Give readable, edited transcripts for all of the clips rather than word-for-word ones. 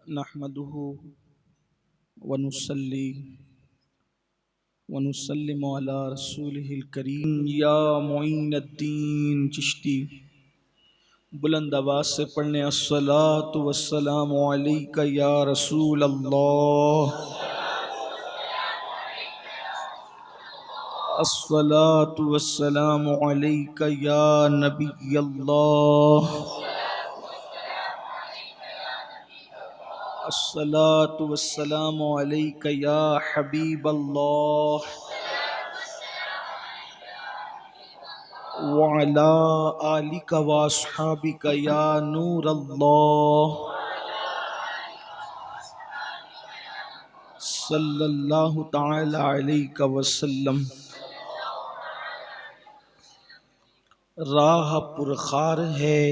نحمده ونصلي ونسلم على رسوله الكريم یا معین الدین چشتی بلند آواز سے پڑھنے الصلاۃ والسلام علیک یا رسول اللہ، الصلاۃ والسلام علیک یا نبی اللہ، الصلاۃ والسلام علیک یا حبیب اللہ وعلی آلک واصحابک یا نور اللہ صلی اللہ تعالی علیہ وسلم۔ راہ پرخار ہے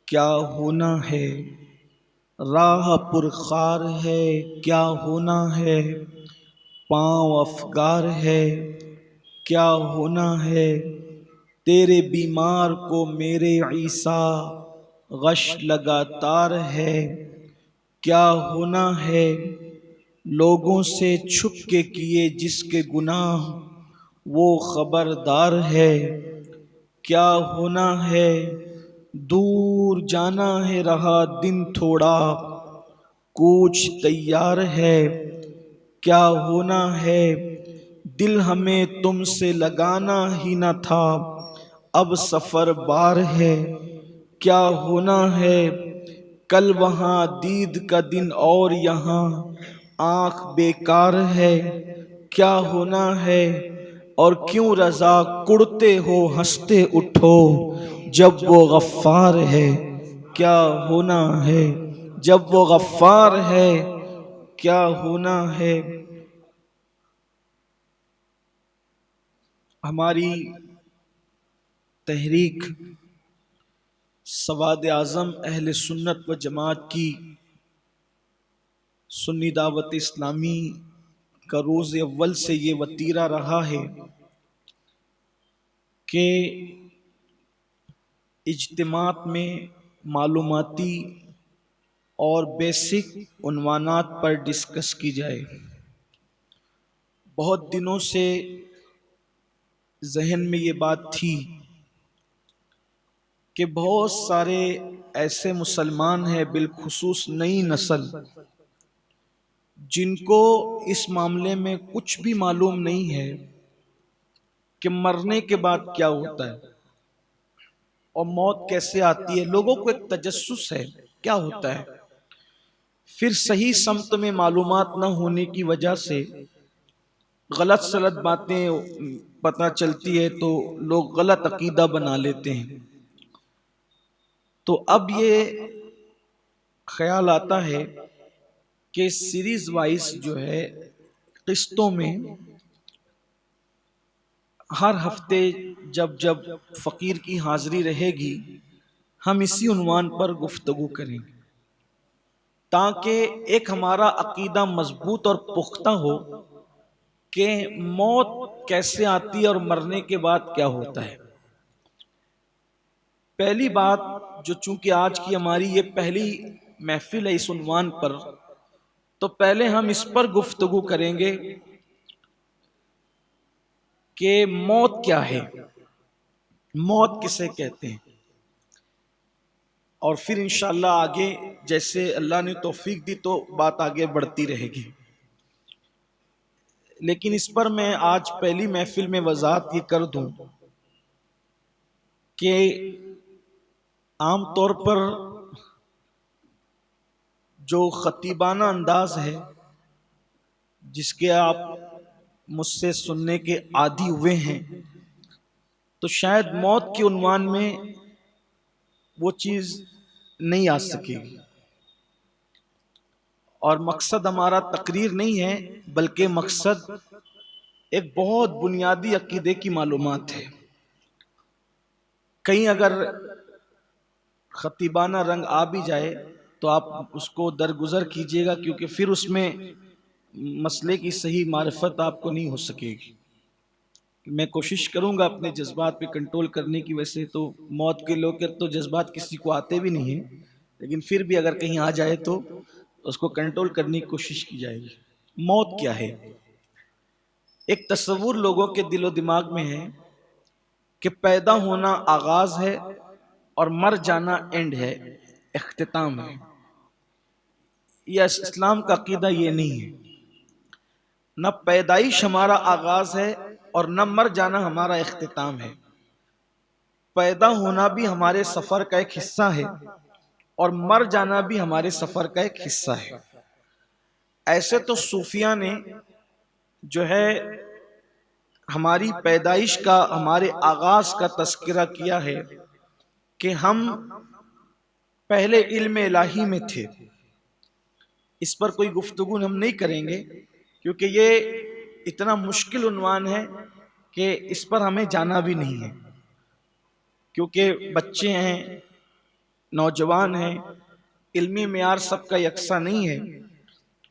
کیا ہونا ہے، راہ پرخار ہے کیا ہونا ہے، پاؤں افگار ہے کیا ہونا ہے، تیرے بیمار کو میرے عیسیٰ غش لگاتار ہے کیا ہونا ہے، لوگوں سے چھپ کے کیے جس کے گناہ وہ خبردار ہے کیا ہونا ہے، دور جانا ہے رہا دن تھوڑا کوچ تیار ہے کیا ہونا ہے، دل ہمیں تم سے لگانا ہی نہ تھا اب سفر بار ہے کیا ہونا ہے، کل وہاں دید کا دن اور یہاں آنکھ بیکار ہے کیا ہونا ہے، اور کیوں رضا کڑتے ہو ہنستے اٹھو جب وہ غفار ہے کیا ہونا ہے، جب وہ غفار ہے کیا ہونا ہے۔ ہماری تحریک سواد اعظم اہل سنت و جماعت کی سنی دعوت اسلامی کا روز اول سے یہ وتیرہ رہا ہے کہ اجتماعات میں معلوماتی اور بیسک عنوانات پر ڈسکس کی جائے۔ بہت دنوں سے ذہن میں یہ بات تھی کہ بہت سارے ایسے مسلمان ہیں بالخصوص نئی نسل جن کو اس معاملے میں کچھ بھی معلوم نہیں ہے کہ مرنے کے بعد کیا ہوتا ہے اور موت کیسے آتی ہے۔ لوگوں کو ایک تجسس ہے کیا ہوتا ہے، پھر صحیح سمت میں معلومات نہ ہونے کی وجہ سے غلط سلط باتیں پتہ چلتی ہے تو لوگ غلط عقیدہ بنا لیتے ہیں۔ تو اب یہ خیال آتا ہے کہ سیریز وائز جو ہے قسطوں میں ہر ہفتے جب جب فقیر کی حاضری رہے گی ہم اسی عنوان پر گفتگو کریں گے تاکہ ایک ہمارا عقیدہ مضبوط اور پختہ ہو کہ موت کیسے آتی ہے اور مرنے کے بعد کیا ہوتا ہے۔ پہلی بات جو چونکہ آج کی ہماری یہ پہلی محفل ہے اس عنوان پر، تو پہلے ہم اس پر گفتگو کریں گے کہ موت کیا ہے، موت کسے کہتے ہیں، اور پھر انشاءاللہ آگے جیسے اللہ نے توفیق دی تو بات آگے بڑھتی رہے گی۔ لیکن اس پر میں آج پہلی محفل میں وضاحت یہ کر دوں کہ عام طور پر جو خطیبانہ انداز ہے جس کے آپ مجھ سے سننے کے عادی ہوئے ہیں، تو شاید موت کے عنوان میں وہ چیز نہیں آ سکے گی، اور مقصد ہمارا تقریر نہیں ہے بلکہ مقصد ایک بہت بنیادی عقیدے کی معلومات ہے۔ کہیں اگر خطیبانہ رنگ آ بھی جائے تو آپ اس کو درگزر کیجئے گا، کیونکہ پھر اس میں مسئلے کی صحیح معرفت آپ کو نہیں ہو سکے گی۔ میں کوشش کروں گا اپنے جذبات پہ کنٹرول کرنے کی، ویسے تو موت کے لوگ تو جذبات کسی کو آتے بھی نہیں ہیں، لیکن پھر بھی اگر کہیں آ جائے تو اس کو کنٹرول کرنے کی کوشش کی جائے گی۔ موت کیا ہے؟ ایک تصور لوگوں کے دل و دماغ میں ہے کہ پیدا ہونا آغاز ہے اور مر جانا اینڈ ہے، اختتام ہے۔ یہ اسلام کا عقیدہ یہ نہیں ہے۔ نہ پیدائش ہمارا آغاز ہے اور نہ مر جانا ہمارا اختتام ہے۔ پیدا ہونا بھی ہمارے سفر کا ایک حصہ ہے اور مر جانا بھی ہمارے سفر کا ایک حصہ ہے۔ ایسے تو صوفیہ نے جو ہے ہماری پیدائش کا، ہمارے آغاز کا تذکرہ کیا ہے کہ ہم پہلے علم الہی میں تھے۔ اس پر کوئی گفتگو ہم نہیں کریں گے کیونکہ یہ اتنا مشکل عنوان ہے کہ اس پر ہمیں جانا بھی نہیں ہے، کیونکہ بچے ہیں، نوجوان ہیں، علمی معیار سب کا یکساں نہیں ہے۔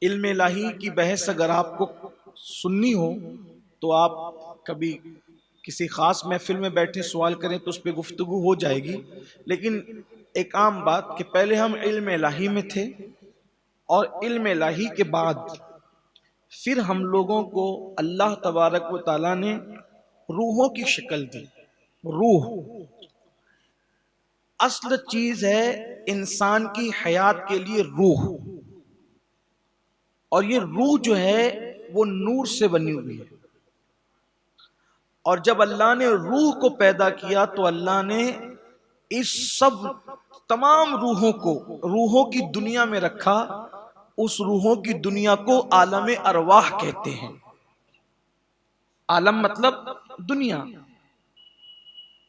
علم الہی کی بحث اگر آپ کو سننی ہو تو آپ کبھی کسی خاص محفل میں بیٹھے سوال کریں تو اس پہ گفتگو ہو جائے گی، لیکن ایک عام بات کہ پہلے ہم علم الہی میں تھے اور علم الہی کے بعد پھر ہم لوگوں کو اللہ تبارک و تعالیٰ نے روحوں کی شکل دی۔ روح اصل چیز ہے انسان کی حیات کے لیے، روح، اور یہ روح جو ہے وہ نور سے بنی ہوئی ہے۔ اور جب اللہ نے روح کو پیدا کیا تو اللہ نے اس سب تمام روحوں کو روحوں کی دنیا میں رکھا۔ اس روحوں کی دنیا کو عالم ارواح کہتے ہیں۔ عالم مطلب دنیا۔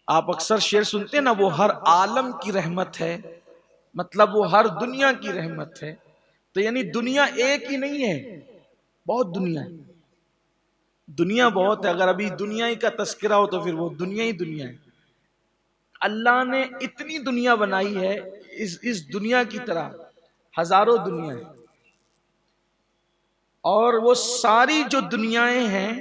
آپ اکثر شعر سنتے ہیں نا، وہ ہر عالم کی رحمت ہے، مطلب وہ ہر دنیا کی رحمت ہے۔ تو یعنی دنیا ایک ہی نہیں ہے، بہت دنیا ہے، دنیا بہت ہے۔ اگر ابھی دنیا ہی کا تذکرہ ہو تو پھر وہ دنیا ہی دنیا ہے۔ اللہ نے اتنی دنیا بنائی ہے، اس دنیا کی طرح ہزاروں دنیا ہے، اور وہ ساری جو دنیایں ہیں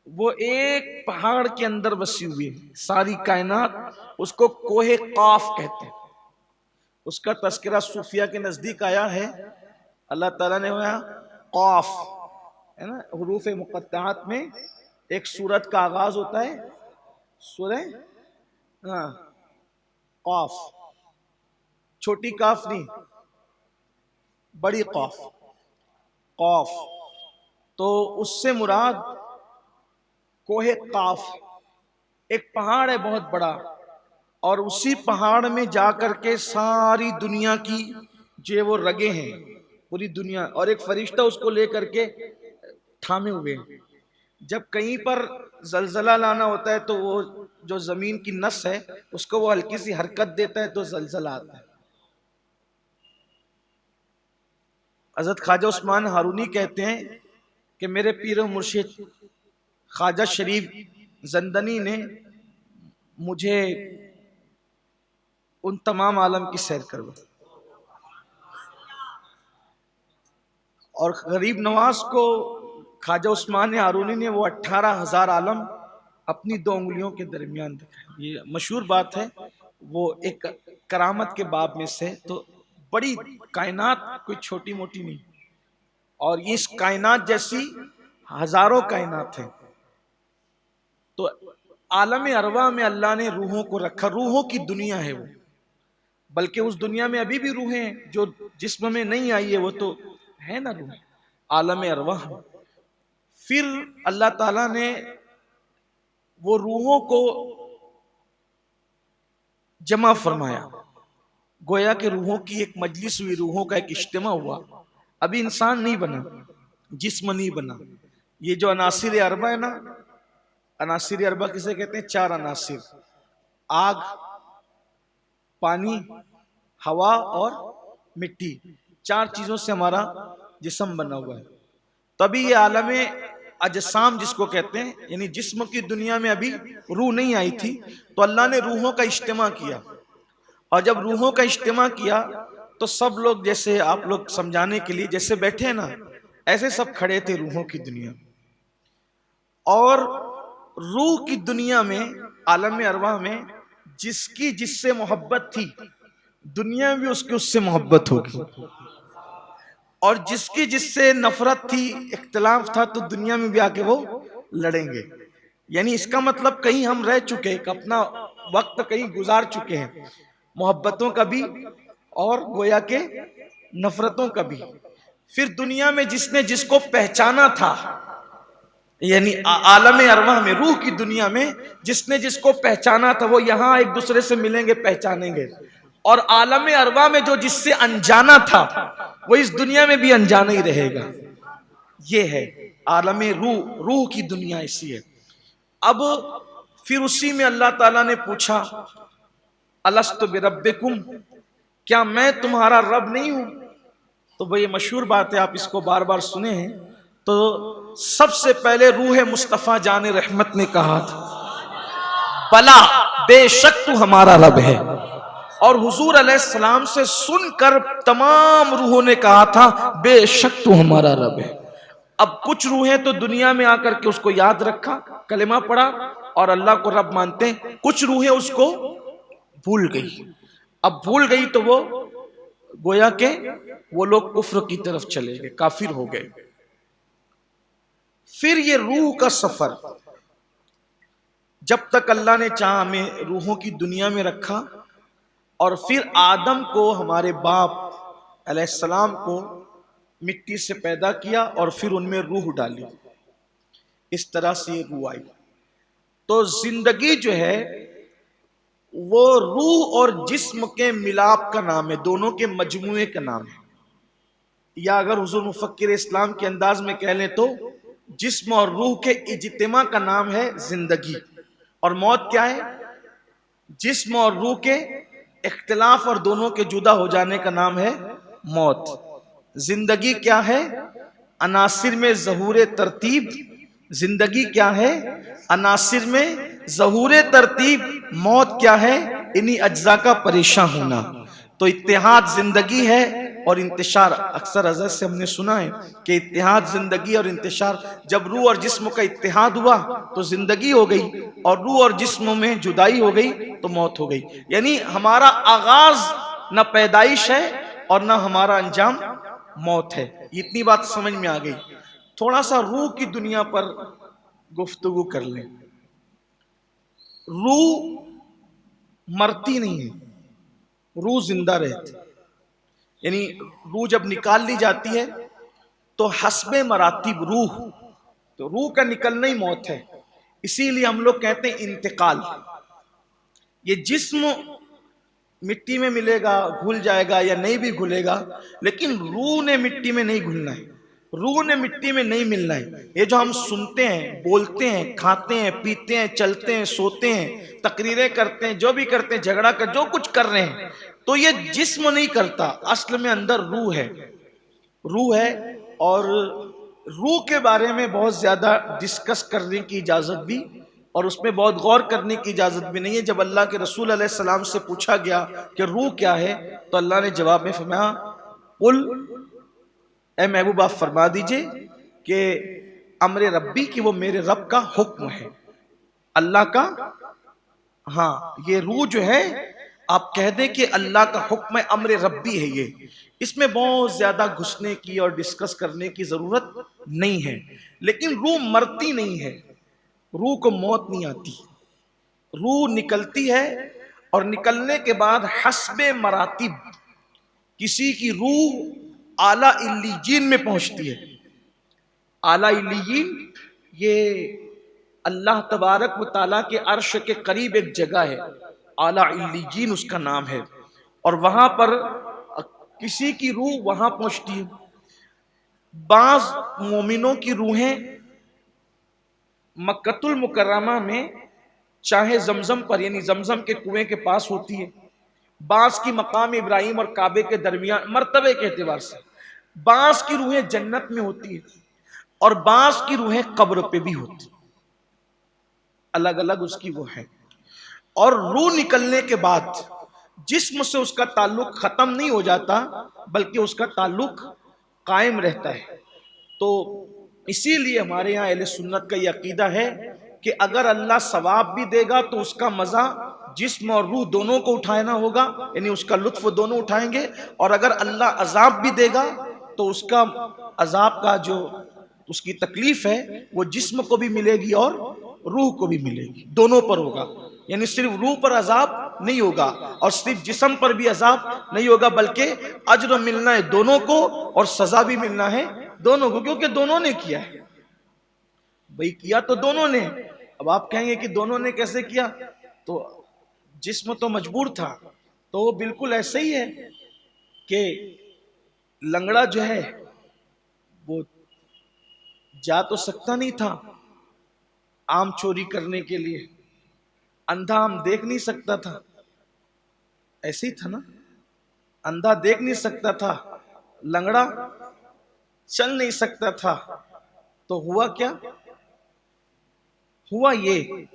وہ ایک پہاڑ کے اندر بسی ہوئی ہے، ساری کائنات۔ اس کو کوہ قاف کہتے ہیں۔ اس کا تذکرہ صوفیہ کے نزدیک آیا ہے۔ اللہ تعالیٰ نے ہوا قاف ہے نا، حروف مقطعات میں ایک سورت کا آغاز ہوتا ہے، سورہ قاف، چھوٹی کاف نہیں، بڑی قاف، قاف۔ تو اس سے مراد کوہ قاف، ایک پہاڑ ہے بہت بڑا، اور اسی پہاڑ میں جا کر کے ساری دنیا کی جو وہ رگیں ہیں، پوری دنیا، اور ایک فرشتہ اس کو لے کر کے تھامے ہوئے ہیں۔ جب کہیں پر زلزلہ لانا ہوتا ہے تو وہ جو زمین کی نس ہے اس کو وہ ہلکی سی حرکت دیتا ہے تو زلزلہ آتا ہے۔ حضرت خواجہ عثمان ہارونی کہتے ہیں کہ میرے پیر و مرشد خواجہ شریف زندنی نے مجھے ان تمام عالم کی سیر کروائی، اور غریب نواز کو خواجہ عثمان ہارونی نے وہ 18,000 عالم اپنی 2 انگلیوں کے درمیان دکھائے۔ یہ مشہور بات ہے، وہ ایک کرامت کے باب میں سے۔ تو بڑی کائنات کوئی چھوٹی موٹی نہیں، اور اس کائنات جیسی ہزاروں کائنات ہیں۔ تو عالم ارواح میں اللہ نے روحوں کو رکھا، روحوں کی دنیا ہے وہ، بلکہ اس دنیا میں ابھی بھی روحیں ہیں جو جسم میں نہیں آئی ہے، وہ تو ہے نا روح، عالم ارواح۔ پھر اللہ تعالیٰ نے وہ روحوں کو جمع فرمایا، گویا کہ روحوں کی ایک مجلس ہوئی، روحوں کا ایک اجتماع ہوا۔ ابھی انسان نہیں بنا، جسم نہیں بنا۔ یہ جو عناصر اربع ہے نا، عناصر اربع کسے کہتے ہیں؟ 4 عناصر، آگ، پانی، ہوا اور مٹی، 4 چیزوں سے ہمارا جسم بنا ہوا ہے۔ تبھی یہ عالم اجسام جس کو کہتے ہیں، یعنی جسم کی دنیا میں ابھی روح نہیں آئی تھی، تو اللہ نے روحوں کا اجتماع کیا۔ اور جب روحوں کا اجتماع کیا تو سب لوگ، جیسے آپ لوگ سمجھانے کے لیے جیسے بیٹھے ہیں نا، ایسے سب کھڑے تھے روحوں کی دنیا۔ اور روح کی دنیا میں، عالم ارواح میں، جس کی جس سے محبت تھی، دنیا میں بھی اس کی اس سے محبت ہوگی۔ اور جس کی جس سے نفرت تھی، اختلاف تھا، تو دنیا میں بھی آ کے وہ لڑیں گے. یعنی اس کا مطلب کہیں ہم رہ چکے، اپنا وقت کہیں گزار چکے ہیں، محبتوں کا بھی اور گویا کے نفرتوں کا بھی. پھر دنیا میں جس نے جس کو پہچانا تھا، یعنی عالم ارواح میں، روح کی دنیا میں جس نے جس کو پہچانا تھا، وہ یہاں ایک دوسرے سے ملیں گے، پہچانیں گے. اور عالم ارواح میں جو جس سے انجانا تھا، وہ اس دنیا میں بھی انجانا ہی رہے گا. یہ ہے عالم روح، روح کی دنیا ایسی ہے. اب پھر اسی میں اللہ تعالیٰ نے پوچھا الست بربکم، کیا میں تمہارا رب نہیں ہوں؟ تو بھئی یہ مشہور بات ہے، آپ اس کو بار بار سنے ہیں. تو سب سے پہلے روح مصطفیٰ جان رحمت نے کہا تھا بلا، بے شک تو ہمارا رب ہے. اور حضور علیہ السلام سے سن کر تمام روحوں نے کہا تھا بے شک تو ہمارا رب ہے. اب کچھ روحیں تو دنیا میں آ کر کے اس کو یاد رکھا، کلمہ پڑھا اور اللہ کو رب مانتے ہیں. کچھ روحیں اس کو بھول گئی. اب بھول گئی تو وہ گویا کہ وہ لوگ کفر کی طرف چلے گئے، کافر ہو گئے. پھر یہ روح کا سفر جب تک اللہ نے چاہا ہمیں روحوں کی دنیا میں رکھا، اور پھر آدم کو، ہمارے باپ علیہ السلام کو مٹی سے پیدا کیا اور پھر ان میں روح ڈالی. اس طرح سے یہ روح آئی. تو زندگی جو ہے وہ روح اور جسم کے ملاپ کا نام ہے، دونوں کے مجموعے کا نام ہے. یا اگر حضور مفکر اسلام کے انداز میں کہہ لیں تو جسم اور روح کے اجتماع کا نام ہے زندگی. اور موت کیا ہے؟ جسم اور روح کے اختلاف اور دونوں کے جدا ہو جانے کا نام ہے موت. زندگی کیا ہے؟ عناصر میں ظہور ترتیب. زندگی کیا ہے؟ عناصر میں ظہور ترتیب. موت کیا ہے؟ انہی اجزاء کا پریشان ہونا. تو اتحاد زندگی ہے اور انتشار. اکثر حضرت سے ہم نے سنا ہے کہ اتحاد زندگی اور انتشار. جب روح اور جسم کا اتحاد ہوا تو زندگی ہو گئی، اور روح اور جسم میں جدائی ہو گئی تو موت ہو گئی. یعنی ہمارا آغاز نہ پیدائش ہے اور نہ ہمارا انجام موت ہے. اتنی بات سمجھ میں آ گئی. تھوڑا سا روح کی دنیا پر گفتگو کر لیں. روح مرتی نہیں ہے، روح زندہ رہتی. یعنی روح جب نکال لی جاتی ہے تو حسب مراتب روح، تو روح کا نکلنا ہی موت ہے. اسی لیے ہم لوگ کہتے ہیں انتقال. یہ جسم مٹی میں ملے گا، گھل جائے گا یا نہیں بھی گھلے گا، لیکن روح نے مٹی میں نہیں گھلنا ہے، روح نے مٹی میں نہیں ملنا ہے. یہ جو ہم سنتے ہیں، بولتے ہیں، کھاتے ہیں، پیتے ہیں، چلتے ہیں، سوتے ہیں، تقریریں کرتے ہیں، جو بھی کرتے ہیں، جھگڑا کر جو کچھ کر رہے ہیں، تو یہ جسم نہیں کرتا. اصل میں اندر روح ہے، روح ہے. اور روح کے بارے میں بہت زیادہ ڈسکس کرنے کی اجازت بھی اور اس میں بہت غور کرنے کی اجازت بھی نہیں ہے. جب اللہ کے رسول علیہ السلام سے پوچھا گیا کہ روح کیا ہے تو اللہ نے جواب میں فرمایا قل، اے محبوب آپ فرما دیجئے کہ امر ربی کی، وہ میرے رب کا حکم ہے، اللہ کا. ہاں یہ روح جو ہے آپ کہہ دیں کہ اللہ کا حکم ہے، امر ربی ہے. یہ اس میں بہت زیادہ گھسنے کی اور ڈسکس کرنے کی ضرورت نہیں ہے. لیکن روح مرتی نہیں ہے، روح کو موت نہیں آتی. روح نکلتی ہے اور نکلنے کے بعد حسب مراتب کسی کی روح اعلیٰ علیین میں پہنچتی ہے. اعلیٰ علیین یہ اللہ تبارک و تعالیٰ کے عرش کے قریب ایک جگہ ہے، اعلیٰ علیین اس کا نام ہے. اور وہاں پر کسی کی روح وہاں پہنچتی ہے. بعض مومنوں کی روحیں مکۃ المکرمہ میں چاہے زمزم پر، یعنی زمزم کے کنویں کے پاس ہوتی ہے. بعض کی مقام ابراہیم اور کعبے کے درمیان مرتبے کے اعتبار سے. بعض کی روحیں جنت میں ہوتی ہے اور بعض کی روحیں قبر پہ بھی ہوتی. الگ الگ اس کی وہ ہے. اور روح نکلنے کے بعد جسم سے اس کا تعلق ختم نہیں ہو جاتا بلکہ اس کا تعلق قائم رہتا ہے. تو اسی لیے ہمارے یہاں اہل سنت کا یہ عقیدہ ہے کہ اگر اللہ ثواب بھی دے گا تو اس کا مزہ جسم اور روح دونوں کو اٹھانا ہوگا، یعنی اس کا لطف دونوں اٹھائیں گے. اور اگر اللہ عذاب بھی دے گا تو اس کا عذاب کا جو اس کی تکلیف ہے وہ جسم کو بھی ملے گی اور روح کو بھی ملے گی، دونوں پر ہوگا. یعنی صرف روح پر عذاب نہیں ہوگا اور صرف جسم پر بھی عذاب نہیں ہوگا، بلکہ اجر ملنا ہے دونوں کو اور سزا بھی ملنا ہے دونوں کو، کیونکہ دونوں نے کیا ہے بھئی، کیا تو دونوں نے. اب آپ کہیں گے کہ دونوں نے کیسے کیا؟ تو جسم تو مجبور تھا، تو وہ بالکل ایسے ہی ہے کہ لنگڑا جو ہے وہ جا تو سکتا نہیں تھا آم چوری کرنے کے لیے، اندھا آم دیکھ نہیں سکتا تھا، ایسے ہی تھا نا، اندھا دیکھ نہیں سکتا تھا، لنگڑا چل نہیں سکتا تھا. تو ہوا کیا؟ ہوا یہ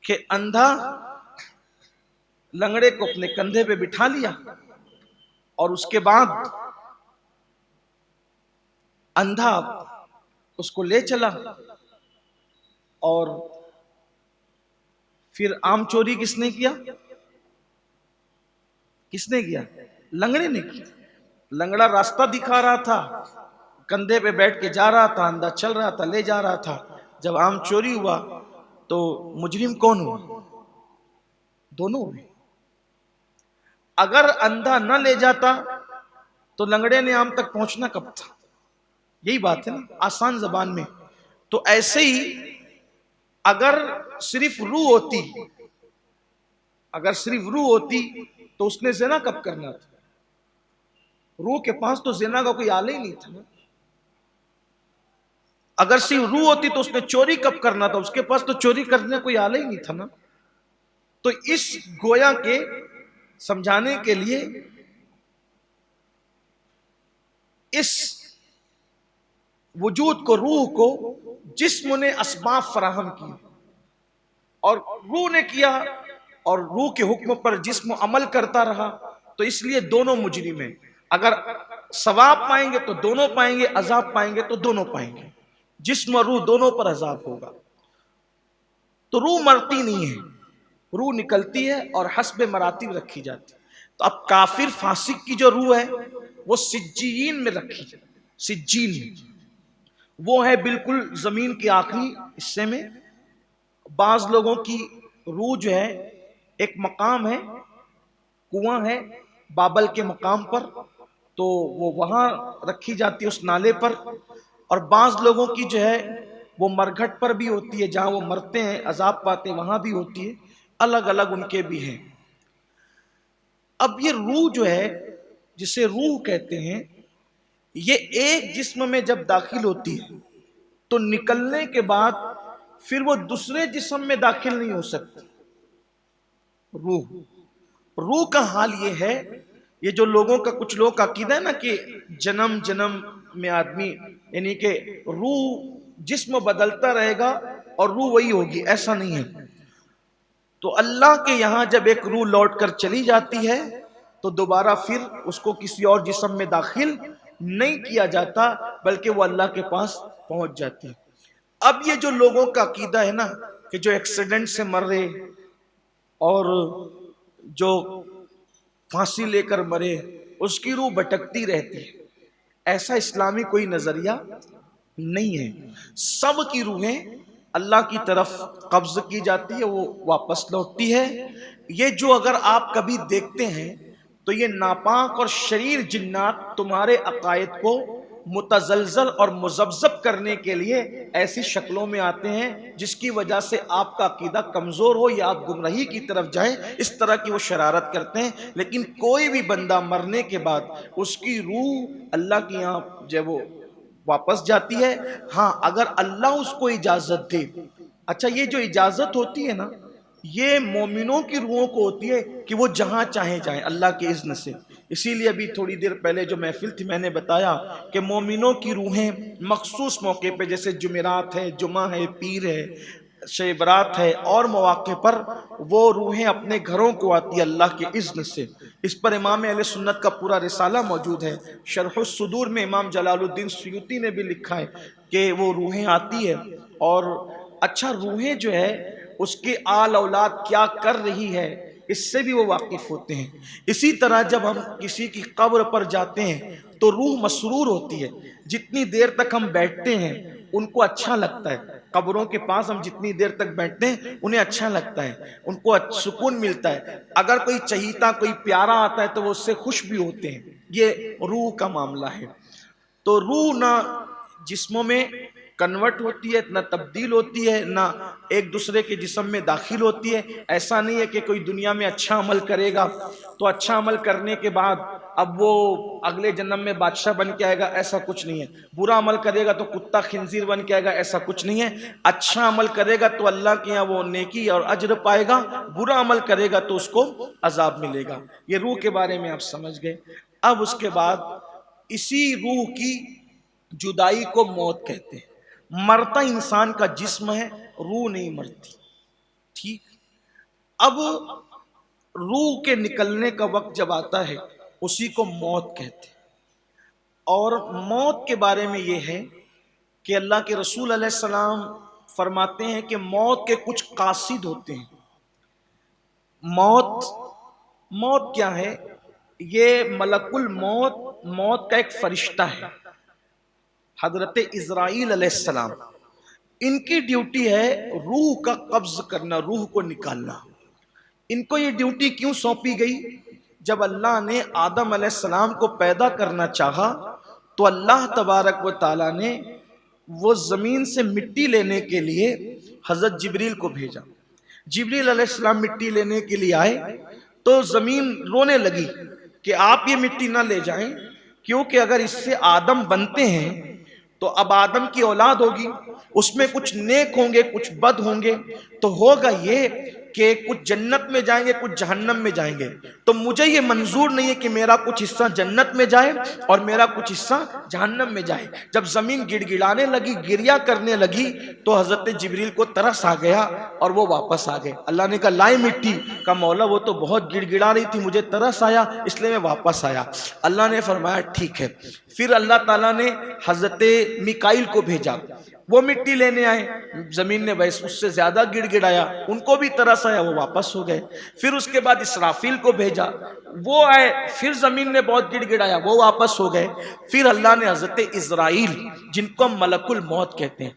کہ اندھا لنگڑے کو اپنے کندھے پہ بٹھا لیا اور اس کے بعد اندھا اس کو لے چلا، اور پھر آم چوری کس نے کیا؟ کس نے کیا؟ لنگڑے نے کیا. لنگڑا راستہ دکھا رہا تھا، کندھے پہ بیٹھ کے جا رہا تھا، اندھا چل رہا تھا، لے جا رہا تھا. جب آم چوری ہوا تو مجرم کون ہوا؟ دونوں ہوئے. اگر اندھا نہ لے جاتا تو لنگڑے نے آم تک پہنچنا کب تھا؟ یہی بات ہے نا آسان زبان میں. تو ایسے ہی اگر صرف روح ہوتی، اگر صرف روح ہوتی تو اس نے زنا کب کرنا تھا؟ روح کے پاس تو زنا کا کوئی آلہ ہی نہیں تھا نا. اگر صرف روح ہوتی تو اس نے چوری کب کرنا تھا؟ اس کے پاس تو چوری کرنے کوئی آلہ ہی نہیں تھا نا. تو اس گویا کے سمجھانے کے لیے اس وجود کو، روح کو جسم نے اسباب فراہم کی اور روح نے کیا، اور روح کے حکم پر جسم عمل کرتا رہا، تو اس لیے دونوں مجرم ہیں. اگر ثواب پائیں گے تو دونوں پائیں گے، عذاب پائیں گے تو دونوں پائیں گے. جسم اور روح دونوں پر عذاب ہوگا. تو روح مرتی نہیں ہے، روح نکلتی ہے اور حسب مراتب رکھی جاتی ہے. تو اب کافر فاسق کی جو روح ہے وہ سجین میں رکھی جاتی، سجین میں، وہ ہے بالکل زمین کے آخری حصے میں. بعض لوگوں کی روح جو ہے ایک مقام ہے، کنواں ہے بابل کے مقام پر، تو وہ وہاں رکھی جاتی ہے اس نالے پر. اور بعض لوگوں کی جو ہے وہ مرگھٹ پر بھی ہوتی ہے، جہاں وہ مرتے ہیں عذاب پاتے ہیں وہاں بھی ہوتی ہے. الگ الگ ان کے بھی ہیں. اب یہ روح جو ہے جسے روح کہتے ہیں، یہ ایک جسم میں جب داخل ہوتی ہے تو نکلنے کے بعد پھر وہ دوسرے جسم میں داخل نہیں ہو سکتی. روح کا حال یہ ہے، یہ جو لوگوں کا، کچھ لوگوں کا عقیدہ ہے نا کہ جنم جنم میں آدمی، یعنی کہ روح جسم بدلتا رہے گا اور روح وہی ہوگی، ایسا نہیں ہے. تو اللہ کے یہاں جب ایک روح لوٹ کر چلی جاتی ہے تو دوبارہ پھر اس کو کسی اور جسم میں داخل نہیں کیا جاتا، بلکہ وہ اللہ کے پاس پہنچ جاتی ہے. اب یہ جو لوگوں کا عقیدہ ہے نا کہ جو ایکسیڈنٹ سے مر رہے اور جو پھانسی لے کر مرے اس کی روح بھٹکتی رہتی ہے، ایسا اسلامی کوئی نظریہ نہیں ہے. سب کی روحیں اللہ کی طرف قبض کی جاتی ہے، وہ واپس لوٹتی ہے. یہ جو اگر آپ کبھی دیکھتے ہیں تو یہ ناپاک اور شریر جنات تمہارے عقائد کو متزلزل اور مذبذب کرنے کے لیے ایسی شکلوں میں آتے ہیں جس کی وجہ سے آپ کا عقیدہ کمزور ہو یا آپ گمراہی کی طرف جائیں، اس طرح کی وہ شرارت کرتے ہیں. لیکن کوئی بھی بندہ مرنے کے بعد اس کی روح اللہ کی یہاں جو وہ واپس جاتی ہے. ہاں اگر اللہ اس کو اجازت دے. اچھا یہ جو اجازت ہوتی ہے نا یہ مومنوں کی روحوں کو ہوتی ہے کہ وہ جہاں چاہیں جائیں اللہ کے اذن سے. اسی لیے ابھی تھوڑی دیر پہلے جو محفل تھی میں نے بتایا کہ مومنوں کی روحیں مخصوص موقع پہ، جیسے جمعرات ہے، جمعہ ہے، پیر ہے، شب برات ہے، اور مواقع پر وہ روحیں اپنے گھروں کو آتی ہے اللہ کے اذن سے. اس پر امام اہل سنت کا پورا رسالہ موجود ہے. شرح الصدور میں امام جلال الدین سیوطی نے بھی لکھا ہے کہ وہ روحیں آتی ہے. اور اچھا روحیں جو ہے اس کی آل اولاد کیا کر رہی ہے اس سے بھی وہ واقف ہوتے ہیں۔ اسی طرح جب ہم کسی کی قبر پر جاتے ہیں تو روح مسرور ہوتی ہے، جتنی دیر تک ہم بیٹھتے ہیں ان کو اچھا لگتا ہے، قبروں کے پاس ہم جتنی دیر تک بیٹھتے ہیں انہیں اچھا لگتا ہے، ان کو سکون ملتا ہے، اگر کوئی چہیتا کوئی پیارا آتا ہے تو وہ اس سے خوش بھی ہوتے ہیں۔ یہ روح کا معاملہ ہے۔ تو روح نہ جسموں میں کنورٹ ہوتی ہے، نہ تبدیل ہوتی ہے، نہ ایک دوسرے کے جسم میں داخل ہوتی ہے۔ ایسا نہیں ہے کہ کوئی دنیا میں اچھا عمل کرے گا تو اچھا عمل کرنے کے بعد اب وہ اگلے جنم میں بادشاہ بن کے آئے گا، ایسا کچھ نہیں ہے۔ برا عمل کرے گا تو کتا خنزیر بن کے آئے گا، ایسا کچھ نہیں ہے۔ اچھا عمل کرے گا تو اللہ کے یہاں وہ نیکی اور اجر پائے گا، برا عمل کرے گا تو اس کو عذاب ملے گا۔ یہ روح کے بارے میں آپ سمجھ گئے۔ اب اس کے بعد اسی روح کی جدائی کو موت کہتے ہیں۔ مرتا انسان کا جسم ہے، روح نہیں مرتی، ٹھیک۔ اب روح کے نکلنے کا وقت جب آتا ہے اسی کو موت کہتے ہیں۔ اور موت کے بارے میں یہ ہے کہ اللہ کے رسول علیہ السلام فرماتے ہیں کہ موت کے کچھ قاصد ہوتے ہیں۔ موت کیا ہے؟ یہ ملک الموت، موت کا ایک فرشتہ ہے، حضرت اسرائیل علیہ السلام۔ ان کی ڈیوٹی ہے روح کا قبض کرنا، روح کو نکالنا۔ ان کو یہ ڈیوٹی کیوں سونپی گئی؟ جب اللہ نے آدم علیہ السلام کو پیدا کرنا چاہا تو اللہ تبارک و تعالیٰ نے وہ زمین سے مٹی لینے کے لیے حضرت جبریل کو بھیجا۔ جبریل علیہ السلام مٹی لینے کے لیے آئے تو زمین رونے لگی کہ آپ یہ مٹی نہ لے جائیں، کیونکہ اگر اس سے آدم بنتے ہیں تو اب آدم کی اولاد ہوگی، اس میں کچھ نیک ہوں گے کچھ بد ہوں گے، تو ہوگا یہ کہ کچھ جنت میں جائیں گے کچھ جہنم میں جائیں گے۔ تو مجھے یہ منظور نہیں ہے کہ میرا کچھ حصہ جنت میں جائے اور میرا کچھ حصہ جہنم میں جائے۔ جب زمین گڑ گڑانے لگی، گریا کرنے لگی، تو حضرت جبریل کو ترس آ گیا اور وہ واپس آ گئے۔ اللہ نے کہا لائے مٹی، کا مولا وہ تو بہت گڑ گڑا رہی تھی، مجھے ترس آیا اس لیے میں واپس آیا۔ اللہ نے فرمایا ٹھیک ہے۔ پھر اللہ تعالیٰ نے حضرت میکائیل کو بھیجا، وہ مٹی لینے آئے، زمین نے ویسے اس سے زیادہ گڑ گڑایا، ان کو بھی ترس آیا، وہ واپس ہو گئے۔ پھر اس کے بعد اسرافیل کو بھیجا، وہ آئے، پھر زمین نے بہت گڑ گڑایا، وہ واپس ہو گئے۔ پھر اللہ نے حضرت اسرائیل، جن کو ملک الموت کہتے ہیں،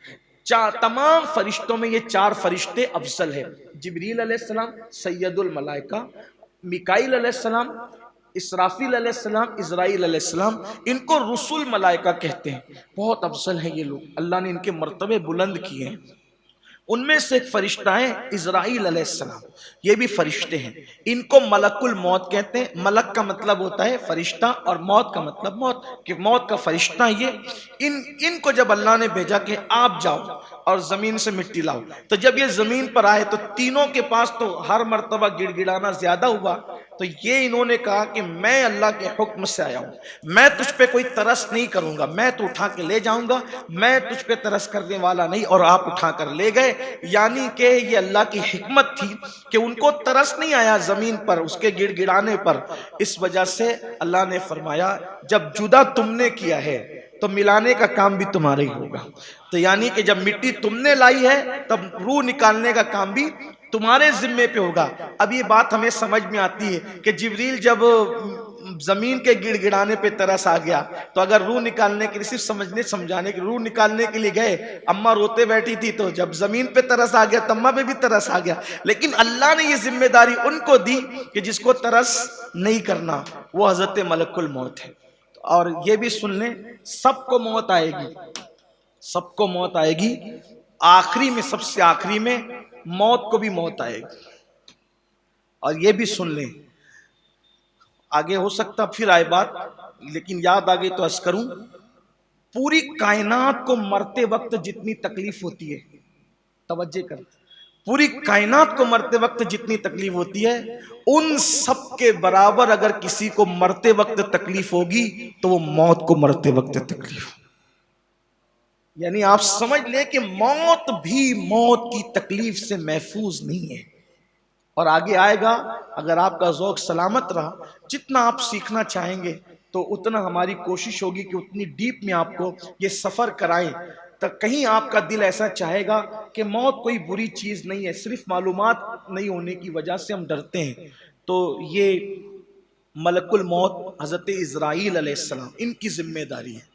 تمام فرشتوں میں یہ چار فرشتے افضل ہیں، جبریل علیہ السلام سید الملائکہ، میکائیل علیہ السلام، اسرافیل علیہ السلام، اسرائیل علیہ السلام، ان کو رسول ملائکہ کہتے ہیں۔ بہت افضل ہیں یہ لوگ، اللہ نے ان کے مرتبے بلند کیے ہیں۔ ان میں سے ایک فرشتہ ہے اسرائیل علیہ السلام، یہ بھی فرشتے ہیں، ان کو ملک الموت کہتے ہیں۔ ملک کا مطلب ہوتا ہے فرشتہ اور موت کا مطلب موت، کہ موت کا فرشتہ یہ ان کو جب اللہ نے بھیجا کہ آپ جاؤ اور زمین سے مٹی لاؤ، تو جب یہ زمین پر آئے تو تینوں کے پاس تو ہر مرتبہ گڑ گڑانا زیادہ ہوا، تو یہ انہوں نے کہا کہ میں اللہ کے حکم سے آیا ہوں، میں تجھ پہ کوئی ترس نہیں کروں گا، میں تو اٹھا کے لے جاؤں گا، میں تجھ پہ ترس کرنے والا نہیں۔ اور آپ اٹھا کر لے گئے، یعنی کہ یہ اللہ کی حکمت تھی کہ ان کو ترس نہیں آیا زمین پر اس کے گڑ گڑانے پر، اس وجہ سے اللہ نے فرمایا جب جدا تم نے کیا ہے تو ملانے کا کام بھی تمہارا ہی ہوگا۔ تو یعنی کہ جب مٹی تم نے لائی ہے تب روح نکالنے کا کام بھی تمہارے ذمے پہ ہوگا۔ اب یہ بات ہمیں سمجھ میں آتی ہے کہ جبریل جب زمین کے گڑ گڑانے پہ ترس آ گیا تو اگر روح نکالنے کے لیے، صرف سمجھنے سمجھانے کے روح نکالنے کے لیے گئے، اماں روتے بیٹھی تھی تو جب زمین پہ ترس آ گیا تو اماں پہ بھی ترس آ گیا، لیکن اللہ نے یہ ذمہ داری ان کو دی کہ جس کو ترس نہیں کرنا وہ حضرت ملک الموت ہے۔ اور یہ بھی سن لیں، سب کو موت آئے گی، سب کو موت آئے گی، آخری میں سب سے آخری میں موت کو بھی موت آئے گی۔ اور یہ بھی سن لیں، آگے ہو سکتا پھر آئے بات، لیکن یاد آگے تو عرض کروں، پوری کائنات کو مرتے وقت جتنی تکلیف ہوتی ہے، توجہ کر، پوری کائنات کو مرتے وقت جتنی تکلیف ہوتی ہے، ان سب کے برابر اگر کسی کو مرتے وقت تکلیف ہوگی تو وہ موت کو مرتے وقت تکلیف، یعنی آپ سمجھ لیں کہ موت بھی موت کی تکلیف سے محفوظ نہیں ہے۔ اور آگے آئے گا، اگر آپ کا ذوق سلامت رہا، جتنا آپ سیکھنا چاہیں گے تو اتنا ہماری کوشش ہوگی کہ اتنی ڈیپ میں آپ کو یہ سفر کرائیں کہیں آپ کا دل ایسا چاہے گا کہ موت کوئی بری چیز نہیں ہے، صرف معلومات نہیں ہونے کی وجہ سے ہم ڈرتے ہیں، تو یہ ملک الموت حضرت عزرائیل علیہ السلام ان کی ذمہ داری ہے۔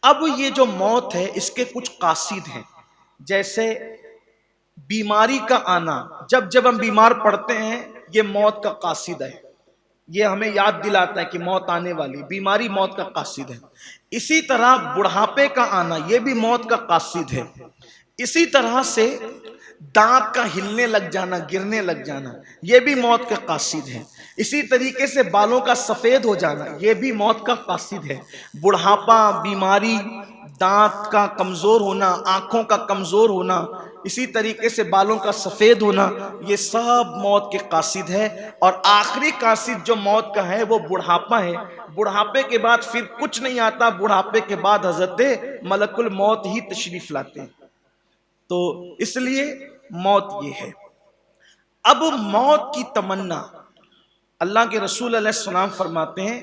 اب یہ جو موت ہے اس کے کچھ قاصد ہیں، جیسے بیماری کا آنا، جب جب ہم بیمار پڑتے ہیں یہ موت کا قاصد ہے، یہ ہمیں یاد دلاتا ہے کہ موت آنے والی، بیماری موت کا قاصد ہے۔ اسی طرح بڑھاپے کا آنا یہ بھی موت کا قاصد ہے۔ اسی طرح سے دانت کا ہلنے لگ جانا، گرنے لگ جانا، یہ بھی موت کا قاصد ہے۔ اسی طریقے سے بالوں کا سفید ہو جانا یہ بھی موت کا قاصد ہے۔ بڑھاپا، بیماری، دانت کا کمزور ہونا، آنکھوں کا کمزور ہونا، اسی طریقے سے بالوں کا سفید ہونا، یہ سب موت کے قاصد ہے۔ اور آخری قاصد جو موت کا ہے وہ بڑھاپا ہے۔ بڑھاپے کے بعد پھر کچھ نہیں آتا، بڑھاپے کے بعد حضرت ملک الموت ہی تشریف لاتے ہیں۔ تو اس لیے موت یہ ہے۔ اب موت کی تمنا، اللہ کے رسول علیہ السلام فرماتے ہیں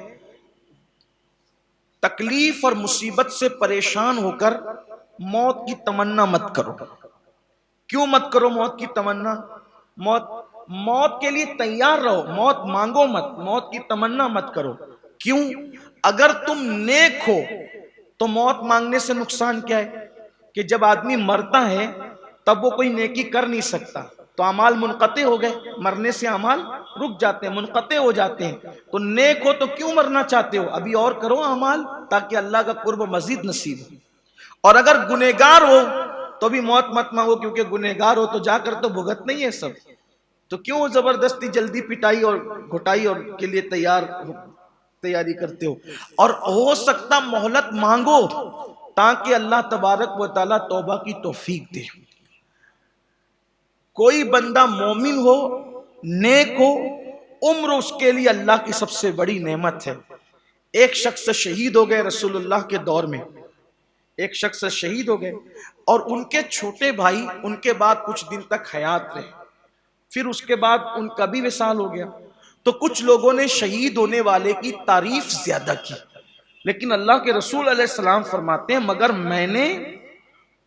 تکلیف اور مصیبت سے پریشان ہو کر موت کی تمنا مت کرو۔ کیوں مت کرو موت کی تمنا؟ موت کے لیے تیار رہو، موت مانگو مت، موت کی تمنا مت کرو۔ کیوں؟ اگر تم نیک ہو تو موت مانگنے سے نقصان کیا ہے کہ جب آدمی مرتا ہے تب وہ کوئی نیکی کر نہیں سکتا، تو اعمال منقطع ہو گئے، مرنے سے اعمال رک جاتے ہیں، منقطع ہو جاتے ہیں۔ تو نیک ہو تو کیوں مرنا چاہتے ہو؟ ابھی اور کرو اعمال تاکہ اللہ کا قرب مزید نصیب ہو۔ اور اگر گنہگار ہو تو بھی موت مت مانگو، کیونکہ گنہگار ہو تو جا کر تو بھگت نہیں ہے سب، تو کیوں زبردستی جلدی پٹائی اور گھٹائی اور کے لیے تیاری کرتے ہو؟ اور ہو سکتا مہلت مانگو تاکہ اللہ تبارک و تعالیٰ توبہ کی توفیق دے۔ کوئی بندہ مومن ہو، نیک ہو، عمر اس کے لیے اللہ کی سب سے بڑی نعمت ہے۔ ایک شخص شہید ہو گئے رسول اللہ کے دور میں، ایک شخص شہید ہو گئے اور ان کے چھوٹے بھائی ان کے بعد کچھ دن تک حیات رہے، پھر اس کے بعد ان کا بھی وصال ہو گیا۔ تو کچھ لوگوں نے شہید ہونے والے کی تعریف زیادہ کی، لیکن اللہ کے رسول علیہ السلام فرماتے ہیں مگر میں نے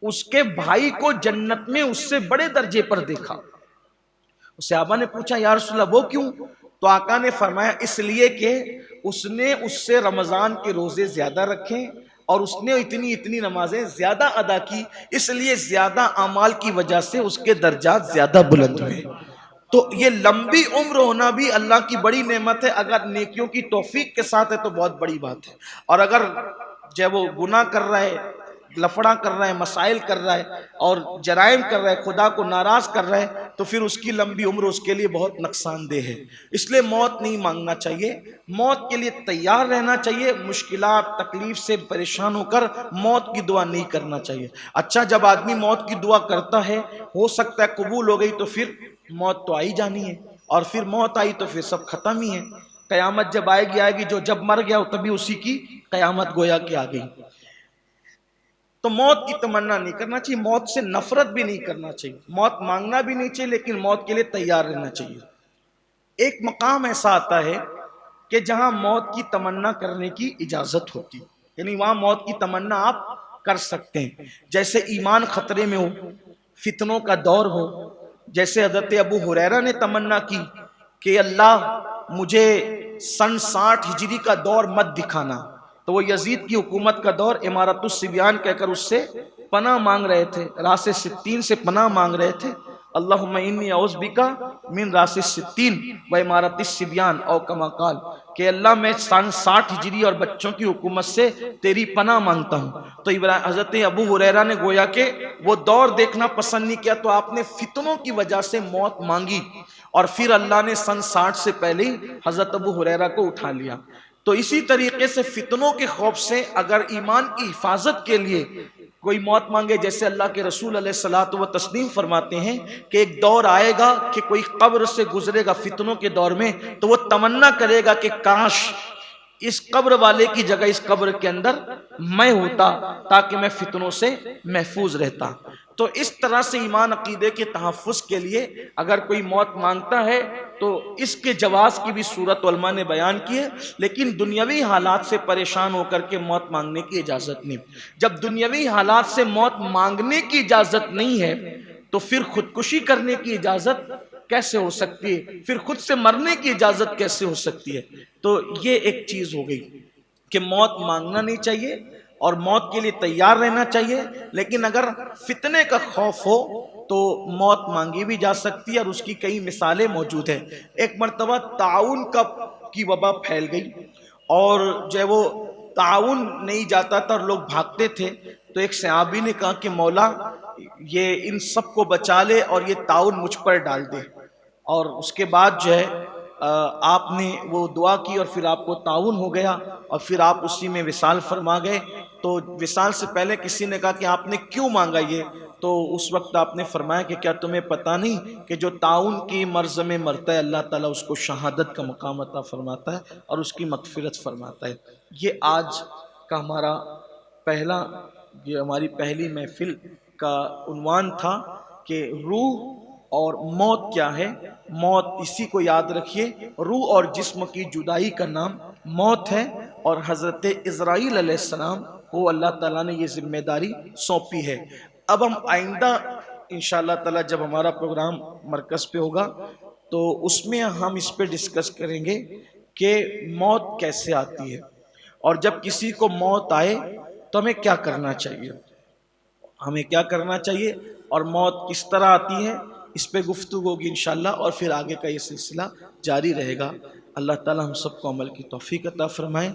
اس کے بھائی کو جنت میں اس سے بڑے درجے پر دیکھا۔ صحابہ نے پوچھا یا رسول اللہ وہ کیوں؟ تو آقا نے فرمایا اس لیے کہ اس نے اس سے رمضان کے روزے زیادہ رکھے اور اس نے اتنی نمازیں زیادہ ادا کی، اس لیے زیادہ اعمال کی وجہ سے اس کے درجات زیادہ بلند ہوئے۔ تو یہ لمبی عمر ہونا بھی اللہ کی بڑی نعمت ہے، اگر نیکیوں کی توفیق کے ساتھ ہے تو بہت بڑی بات ہے۔ اور اگر جب وہ گناہ کر رہا ہے، لفڑا کر رہا ہے، مسائل کر رہا ہے اور جرائم کر رہا ہے، خدا کو ناراض کر رہا ہے، تو پھر اس کی لمبی عمر اس کے لیے بہت نقصان دہ ہے۔ اس لیے موت نہیں مانگنا چاہیے، موت کے لیے تیار رہنا چاہیے، مشکلات تکلیف سے پریشان ہو کر موت کی دعا نہیں کرنا چاہیے۔ اچھا جب آدمی موت کی دعا کرتا ہے، ہو سکتا ہے قبول ہو گئی تو پھر موت تو آئی جانی ہے، اور پھر موت آئی تو پھر سب ختم ہی ہے۔ قیامت جب آئے گی جو جب مر گیا تبھی اسی کی قیامت گویا کہ آ گئی۔ تو موت کی تمنا نہیں کرنا چاہیے، موت سے نفرت بھی نہیں کرنا چاہیے، موت مانگنا بھی نہیں چاہیے، لیکن موت کے لیے تیار رہنا چاہیے۔ ایک مقام ایسا آتا ہے کہ جہاں موت کی تمنا کرنے کی اجازت ہوتی، یعنی وہاں موت کی تمنا آپ کر سکتے ہیں، جیسے ایمان خطرے میں ہو، فتنوں کا دور ہو۔ جیسے حضرت ابو ہریرہ نے تمنا کی کہ اللہ مجھے سن 60 ہجری کا دور مت دکھانا، تو وہ یزید کی حکومت کا دور امارت الصبیان کہہ کر اس سے پناہ مانگ رہے تھے، راس 60 سے پناہ مانگ رہے تھے۔ اللہم انی اعوذ بکا من راس 60 و امارت الصبیان او کما قال، کہ اللہ میں سن 60 ہجری اور بچوں کی حکومت سے تیری پناہ مانگتا ہوں۔ تو حضرت ابو ہریرہ نے گویا کہ وہ دور دیکھنا پسند نہیں کیا، تو آپ نے فتنوں کی وجہ سے موت مانگی، اور پھر اللہ نے سن 60 سے پہلے حضرت ابو ہریرہ کو اٹھا لیا۔ تو اسی طریقے سے فتنوں کے خوف سے اگر ایمان کی حفاظت کے لیے کوئی موت مانگے، جیسے اللہ کے رسول علیہ الصلوۃ والتسلیم فرماتے ہیں کہ ایک دور آئے گا کہ کوئی قبر سے گزرے گا فتنوں کے دور میں، تو وہ تمنا کرے گا کہ کاش اس قبر والے کی جگہ اس قبر کے اندر میں ہوتا تاکہ میں فتنوں سے محفوظ رہتا۔ تو اس طرح سے ایمان عقیدے کے تحفظ کے لیے اگر کوئی موت مانگتا ہے تو اس کے جواز کی بھی صورت علماء نے بیان کی ہے، لیکن دنیاوی حالات سے پریشان ہو کر کے موت مانگنے کی اجازت نہیں۔ جب دنیاوی حالات سے موت مانگنے کی اجازت نہیں ہے تو پھر خودکشی کرنے کی اجازت کیسے ہو سکتی ہے؟ پھر خود سے مرنے کی اجازت کیسے ہو سکتی ہے؟ تو یہ ایک چیز ہو گئی کہ موت مانگنا نہیں چاہیے اور موت کے لیے تیار رہنا چاہیے، لیکن اگر فتنے کا خوف ہو تو موت مانگی بھی جا سکتی ہے، اور اس کی کئی مثالیں موجود ہیں۔ ایک مرتبہ تعاون کی وبا پھیل گئی، اور جو وہ تعاون نہیں جاتا تھا اور لوگ بھاگتے تھے، تو ایک صحابی نے کہا کہ مولا یہ ان سب کو بچا لے اور یہ تعاون مجھ پر ڈال دے، اور اس کے بعد جو ہے آپ نے وہ دعا کی اور پھر آپ کو تعاون ہو گیا اور پھر آپ اسی میں وصال فرما گئے۔ تو وصال سے پہلے کسی نے کہا کہ آپ نے کیوں مانگا یہ؟ تو اس وقت آپ نے فرمایا کہ کیا تمہیں پتہ نہیں کہ جو تعاون کی مرض میں مرتا ہے اللہ تعالیٰ اس کو شہادت کا مقام عطا فرماتا ہے اور اس کی مغفرت فرماتا ہے۔ یہ آج کا ہمارا یہ ہماری پہلی محفل کا عنوان تھا کہ روح اور موت کیا ہے۔ موت اسی کو یاد رکھیے، روح اور جسم کی جدائی کا نام موت ہے، اور حضرت عزرائیل علیہ السلام کو اللہ تعالیٰ نے یہ ذمہ داری سونپی ہے۔ اب ہم آئندہ انشاءاللہ تعالیٰ جب ہمارا پروگرام مرکز پہ ہوگا تو اس میں ہم اس پہ ڈسکس کریں گے کہ موت کیسے آتی ہے، اور جب کسی کو موت آئے تو ہمیں کیا کرنا چاہیے، اور موت کس طرح آتی ہے، اس پہ گفتگو ہوگی انشاءاللہ، اور پھر آگے کا یہ سلسلہ جاری رہے گا۔ اللہ تعالیٰ ہم سب کو عمل کی توفیق عطا فرمائے۔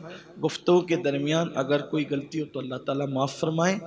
گفتگو کے درمیان اگر کوئی غلطی ہو تو اللہ تعالیٰ معاف فرمائے۔